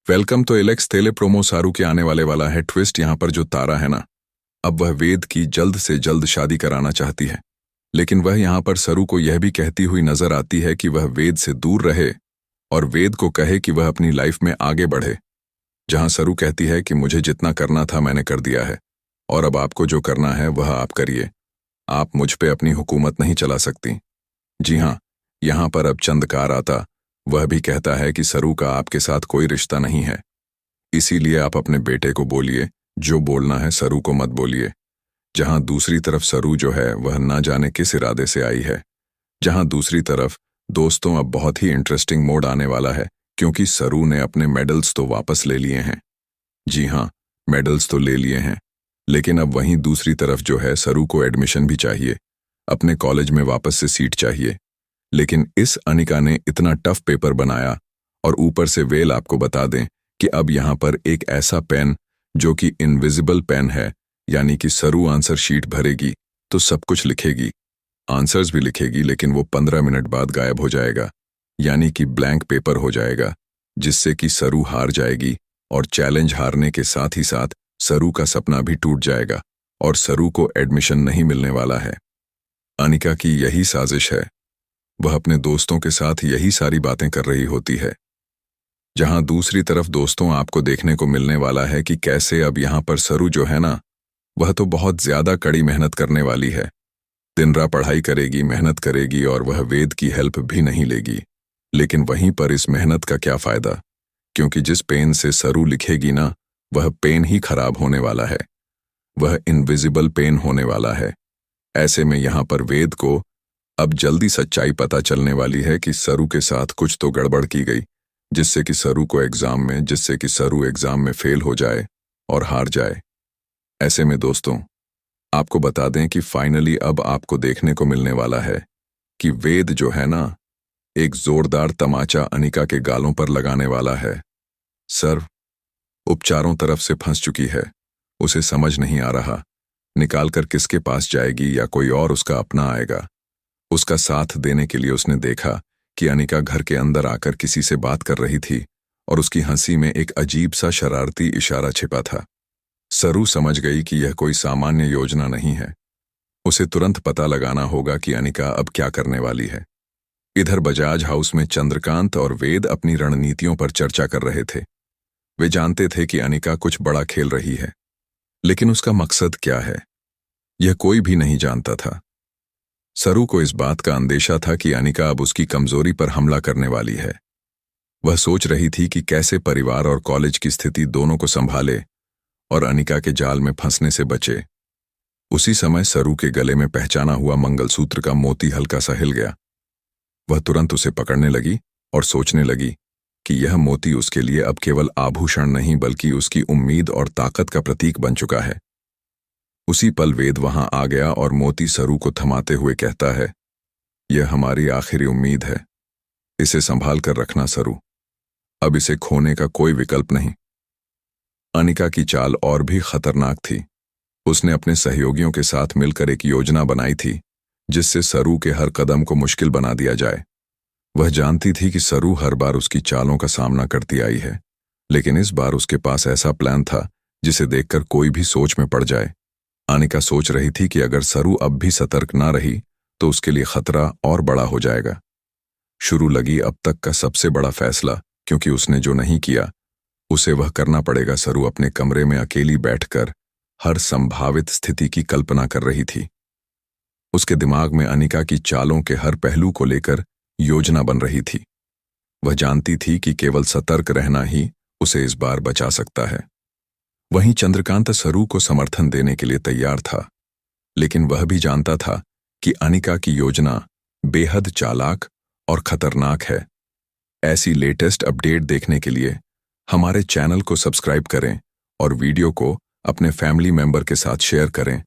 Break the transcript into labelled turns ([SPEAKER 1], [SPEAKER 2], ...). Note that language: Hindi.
[SPEAKER 1] वेलकम तो एलेक्स तेले प्रोमो सारू के आने वाला है ट्विस्ट। यहाँ पर जो तारा है ना, अब वह वेद की जल्द से जल्द शादी कराना चाहती है। लेकिन वह यहाँ पर सरू को यह भी कहती हुई नजर आती है कि वह वेद से दूर रहे और वेद को कहे कि वह अपनी लाइफ में आगे बढ़े। जहाँ सरू कहती है कि मुझे जितना करना था मैंने कर दिया है और अब आपको जो करना है वह आप करिए। आप मुझ पे अपनी हुकूमत नहीं चला सकती। जी हाँ, यहाँ पर अब चंदकार आता। वह भी कहता है कि सरू का आपके साथ कोई रिश्ता नहीं है, इसीलिए आप अपने बेटे को बोलिए, जो बोलना है सरू को मत बोलिए। जहां दूसरी तरफ सरू जो है वह ना जाने किस इरादे से आई है। जहां दूसरी तरफ दोस्तों अब बहुत ही इंटरेस्टिंग मोड आने वाला है, क्योंकि सरू ने अपने मेडल्स तो वापस ले लिए हैं। जी हाँ, मेडल्स तो ले लिए हैं, लेकिन अब वहीं दूसरी तरफ जो है सरू को एडमिशन भी चाहिए, अपने कॉलेज में वापस से सीट चाहिए। लेकिन इस अनिका ने इतना टफ पेपर बनाया और ऊपर से वेल आपको बता दें कि अब यहाँ पर एक ऐसा पेन जो कि इनविजिबल पेन है, यानी कि सरू आंसर शीट भरेगी तो सब कुछ लिखेगी, आंसर्स भी लिखेगी, लेकिन वो 15 मिनट बाद गायब हो जाएगा, यानी कि ब्लैंक पेपर हो जाएगा, जिससे कि सरू हार जाएगी और चैलेंज हारने के साथ ही साथ सरू का सपना भी टूट जाएगा और सरू को एडमिशन नहीं मिलने वाला है। अनिका की यही साजिश है। वह अपने दोस्तों के साथ यही सारी बातें कर रही होती है। जहां दूसरी तरफ दोस्तों आपको देखने को मिलने वाला है कि कैसे अब यहां पर सरू जो है ना, वह तो बहुत ज्यादा कड़ी मेहनत करने वाली है। दिन रात पढ़ाई करेगी, मेहनत करेगी और वह वेद की हेल्प भी नहीं लेगी। लेकिन वहीं पर इस मेहनत का क्या फायदा, क्योंकि जिस पेन से सरू लिखेगी ना, वह पेन ही खराब होने वाला है, वह इनविजिबल पेन होने वाला है। ऐसे में यहां पर वेद को अब जल्दी सच्चाई पता चलने वाली है कि सरू के साथ कुछ तो गड़बड़ की गई, जिससे कि सरू एग्जाम में फेल हो जाए और हार जाए। ऐसे में दोस्तों आपको बता दें कि फाइनली अब आपको देखने को मिलने वाला है कि वेद जो है ना, एक जोरदार तमाचा अनिका के गालों पर लगाने वाला है। सर उपचारों तरफ से फंस चुकी है, उसे समझ नहीं आ रहा निकालकर किसके पास जाएगी या कोई और उसका अपना आएगा। उसका साथ देने के लिए उसने देखा कि अनिका घर के अंदर आकर किसी से बात कर रही थी और उसकी हंसी में एक अजीब सा शरारती इशारा छिपा था। सरू समझ गई कि यह कोई सामान्य योजना नहीं है, उसे तुरंत पता लगाना होगा कि अनिका अब क्या करने वाली है। इधर बजाज हाउस में चंद्रकांत और वेद अपनी रणनीतियों पर चर्चा कर रहे थे। वे जानते थे कि अनिका कुछ बड़ा खेल रही है, लेकिन उसका मकसद क्या है यह कोई भी नहीं जानता था। सरू को इस बात का अंदेशा था कि अनिका अब उसकी कमजोरी पर हमला करने वाली है। वह सोच रही थी कि कैसे परिवार और कॉलेज की स्थिति दोनों को संभाले और अनिका के जाल में फंसने से बचे। उसी समय सरू के गले में पहचाना हुआ मंगलसूत्र का मोती हल्का सा हिल गया। वह तुरंत उसे पकड़ने लगी और सोचने लगी कि यह मोती उसके लिए अब केवल आभूषण नहीं बल्कि उसकी उम्मीद और ताकत का प्रतीक बन चुका है। उसी पल वेद वहां आ गया और मोती सरू को थमाते हुए कहता है, यह हमारी आखिरी उम्मीद है, इसे संभाल कर रखना सरू, अब इसे खोने का कोई विकल्प नहीं। अनिका की चाल और भी खतरनाक थी। उसने अपने सहयोगियों के साथ मिलकर एक योजना बनाई थी जिससे सरू के हर कदम को मुश्किल बना दिया जाए। वह जानती थी कि सरू हर बार उसकी चालों का सामना करती आई है, लेकिन इस बार उसके पास ऐसा प्लान था जिसे देखकर कोई भी सोच में पड़ जाए। अनिका सोच रही थी कि अगर सरू अब भी सतर्क ना रही तो उसके लिए खतरा और बड़ा हो जाएगा। शुरू लगी अब तक का सबसे बड़ा फैसला, क्योंकि उसने जो नहीं किया उसे वह करना पड़ेगा। सरू अपने कमरे में अकेली बैठकर हर संभावित स्थिति की कल्पना कर रही थी। उसके दिमाग में अनिका की चालों के हर पहलू को लेकर योजना बन रही थी। वह जानती थी कि केवल सतर्क रहना ही उसे इस बार बचा सकता है। वहीं चंद्रकांत सरू को समर्थन देने के लिए तैयार था, लेकिन वह भी जानता था कि अनिका की योजना बेहद चालाक और खतरनाक है। ऐसी लेटेस्ट अपडेट देखने के लिए हमारे चैनल को सब्सक्राइब करें और वीडियो को अपने फैमिली मेंबर के साथ शेयर करें।